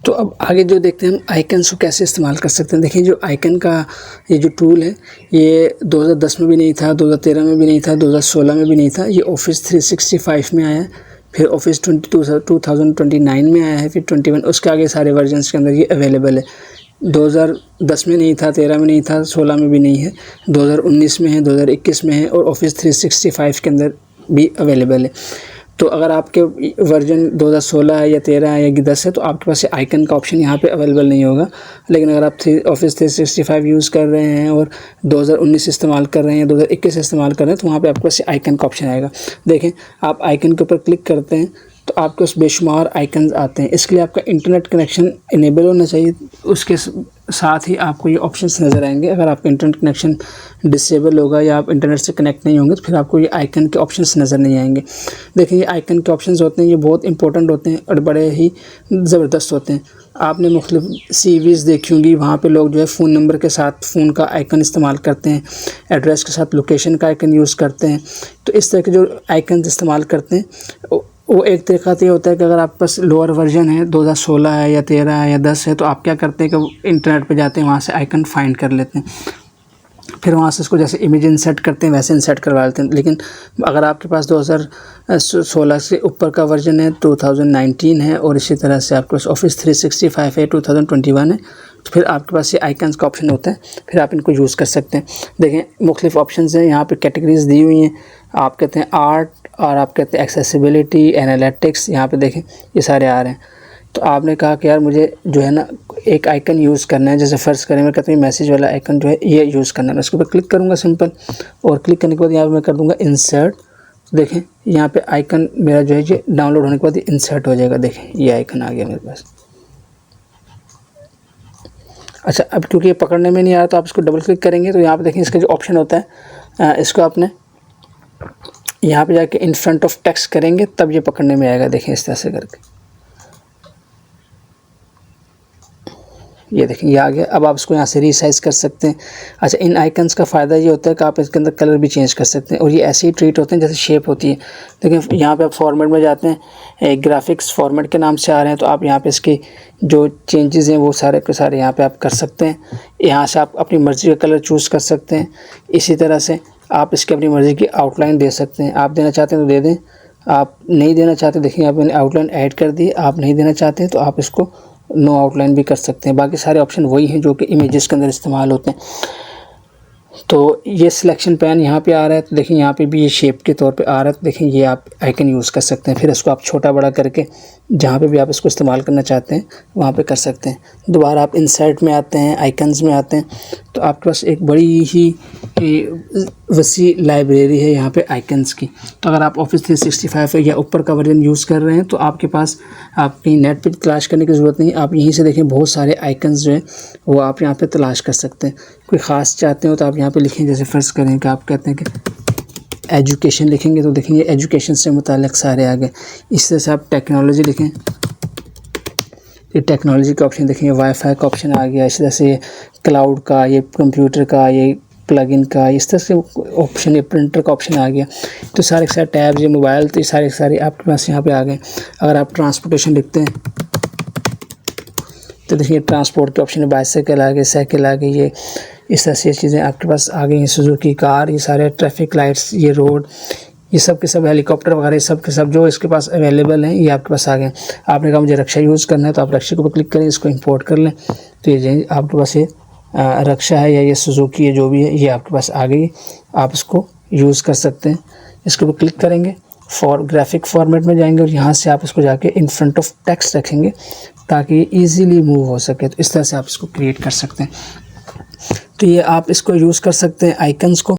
तो अब आगे जो देखते हैं हम आइकन्स को कैसे इस्तेमाल कर सकते हैं। देखिए जो आइकन का ये जो टूल है ये 2010 में भी नहीं था, 2013 में भी नहीं था, 2016 में भी नहीं था। ये ऑफिस 365 में आया है, फिर ऑफिस 2029 में आया है, फिर 21, उसके आगे सारे वर्जन्स के अंदर ये अवेलेबल है। 2010 में नहीं था, 13 में नहीं था, 16 में भी नहीं है, 2019 में है, 2021 में है और ऑफिस 365 के अंदर भी अवेलेबल है। तो अगर आपके वर्जन 2016 है या 13 है या 10 है तो आपके पास आइकन का ऑप्शन यहाँ पे अवेलेबल नहीं होगा। लेकिन अगर आप ऑफिस 365 यूज़ कर रहे हैं और 2019 इस्तेमाल कर रहे हैं, 2021 इस्तेमाल कर रहे हैं, तो वहाँ पे आपके पास आइकन का ऑप्शन आएगा। देखें, आप आइकन के ऊपर क्लिक करते हैं तो आपके उस बेशुमार आइकन्स आते हैं। इसके लिए आपका इंटरनेट कनेक्शन इनेबल होना चाहिए, उसके साथ ही आपको ये ऑप्शंस नज़र आएंगे। अगर आपका इंटरनेट कनेक्शन डिसेबल होगा या आप इंटरनेट से कनेक्ट नहीं होंगे तो फिर आपको ये आइकन के ऑप्शंस नज़र नहीं आएंगे। देखिए, ये आइकन के ऑप्शंस होते हैं, ये बहुत इंपॉर्टेंट होते हैं और बड़े ही ज़बरदस्त होते हैं। आपने मुख्तलिफ सीरीज़ देखी होंगी, वहाँ पे लोग जो है फ़ोन नंबर के साथ फ़ोन का आइकन इस्तेमाल करते हैं, एड्रेस के साथ लोकेशन का आइकन यूज़ करते हैं। तो इस तरह के जो आइकन इस्तेमाल करते हैं वो एक तरीका तो ये होता है कि अगर आपके पास लोअर वर्जन है, 2016 है या 13 है या 10 है, तो आप क्या करते हैं कि इंटरनेट पे जाते हैं, वहाँ से आइकन फाइंड कर लेते हैं, फिर वहाँ से इसको जैसे इमेज इंसर्ट करते हैं वैसे इंसर्ट करवा लेते हैं। लेकिन अगर आपके पास 2016 से ऊपर का वर्जन है, 2019 है और इसी तरह से आपके पास ऑफिस 365 है, 2021 है, तो फिर आपके पास ये आइकन्स का ऑप्शन होता है, फिर आप इनको यूज़ कर सकते हैं। देखें, मुख्तलिफ ऑप्शंस हैं यहाँ पे, कैटेगरीज़ दी हुई हैं। आप कहते हैं आर्ट और आप कहते हैं एक्सेसिबिलिटी, एनालिटिक्स, यहाँ पे देखें ये सारे आ रहे हैं। तो आपने कहा कि यार मुझे जो है ना एक आइकन यूज़ करना है, जैसे फ़र्ज़ करें मैं कहता हूँ मैसेज वाला आइकन जो है ये यूज़ करना है। मैं इसके ऊपर क्लिक करूँगा सिंपल, और क्लिक करने के बाद यहाँ पर मैं कर दूँगा इंसर्ट। देखें यहाँ पे आइकन मेरा जो है ये डाउनलोड होने के बाद इंसर्ट हो जाएगा। देखें ये आइकन आ गया मेरे पास। अच्छा, अब क्योंकि ये पकड़ने में नहीं आ रहा तो आप इसको डबल क्लिक करेंगे तो यहाँ पे देखें इसका जो ऑप्शन होता है, इसको आपने यहाँ पे जाके इन फ्रंट ऑफ टेक्स्ट करेंगे तब ये पकड़ने में आएगा। देखें इस तरह से करके ये देखें ये आ गया। अब आप इसको यहाँ से रीसाइज़ कर सकते हैं। अच्छा, इन आइकन्स का फ़ायदा ये होता है कि आप इसके अंदर कलर भी चेंज कर सकते हैं और ये ऐसे ही ट्रीट होते हैं जैसे शेप होती है। देखिए यहाँ पे आप फॉर्मेट में जाते हैं, ग्राफिक्स फॉर्मेट के नाम से आ रहे हैं, तो आप यहाँ पे इसके जो चेंजेस हैं वो सारे के सारे यहाँ पे आप कर सकते हैं। यहाँ से आप अपनी मर्ज़ी का कलर चूज़ कर सकते हैं। इसी तरह से आप इसकी अपनी मर्ज़ी की आउटलाइन दे सकते हैं। आप देना चाहते हैं तो दे दें, आप नहीं देना चाहते, देखिए आप मैंने आउटलाइन ऐड कर दी। आप नहीं देना चाहते तो आप इसको नो आउटलाइन भी कर सकते हैं। बाकी सारे ऑप्शन वही हैं जो कि इमेजेस के अंदर इस्तेमाल होते हैं। तो ये सिलेक्शन पैन यहाँ पे आ रहा है, तो देखिए यहाँ पे भी ये शेप के तौर पे आ रहा है, तो देखिए ये आप आइकन यूज़ कर सकते हैं। फिर इसको आप छोटा बड़ा करके जहाँ पे भी आप इसको इस्तेमाल करना चाहते हैं वहाँ पे कर सकते हैं। दोबारा आप इंसर्ट में आते हैं, आइकन्स में आते हैं, तो आपके पास एक बड़ी ही वसी लाइब्रेरी है यहाँ पे आइकन्स की। तो अगर आप ऑफिस 365 या ऊपर का वर्जन यूज़ कर रहे हैं तो आपके पास आप कहीं नेट पर तलाश करने की ज़रूरत नहीं। आप यहीं से देखें बहुत सारे आइकन्स जो हैं वो आप यहाँ पे तलाश कर सकते हैं। कोई ख़ास चाहते हो तो आप यहाँ पे लिखें, जैसे फ़र्ज़ करें कि आप कहते हैं कि एजुकेशन लिखेंगे तो देखेंगे एजुकेशन से मुताल्लिक़ सारे आ गए। इस तरह से आप टेक्नोलॉजी लिखें, ये टेक्नोलॉजी का ऑप्शन देखेंगे, वाईफाई का ऑप्शन आ गया। इस तरह से क्लाउड का, ये कंप्यूटर का, ये प्लगइन का, इस तरह से ऑप्शन, ये प्रिंटर का ऑप्शन आ गया। तो सारे के सारे टैब्स, ये मोबाइल, तो ये सारे आपके पास यहाँ पे आ गए। अगर आप ट्रांसपोर्टेशन लिखते हैं तो देखिए ट्रांसपोर्ट के ऑप्शन, बाइसाइकिल आ गए, साइकिल आ गई, ये इस तरह से चीज़ें आपके पास आ गई हैं। सुजुकी कार, ये सारे ट्रैफिक लाइट्स, ये रोड, ये सब के सब, हेलीकॉप्टर वगैरह सब के सब जो इसके पास अवेलेबल हैं ये आपके पास आ गए। आपने कहा मुझे रक्षा यूज़ करना है तो आप रक्षा के ऊपर क्लिक करें, इसको इंपोर्ट कर लें, तो ये आपके पास ये रक्षा है या ये सुजुकी है जो भी है ये आपके पास आ गई। आप इसको यूज़ कर सकते हैं। इसके ऊपर क्लिक करेंगे, ग्राफिक फॉर्मेट में जाएंगे और यहाँ से आप इसको जाके इन फ्रंट ऑफ टेक्स्ट रखेंगे ताकि ईज़िली मूव हो सके। तो इस तरह से आप इसको क्रिएट कर सकते हैं। तो ये आप इसको यूज़ कर सकते हैं आइकन्स को।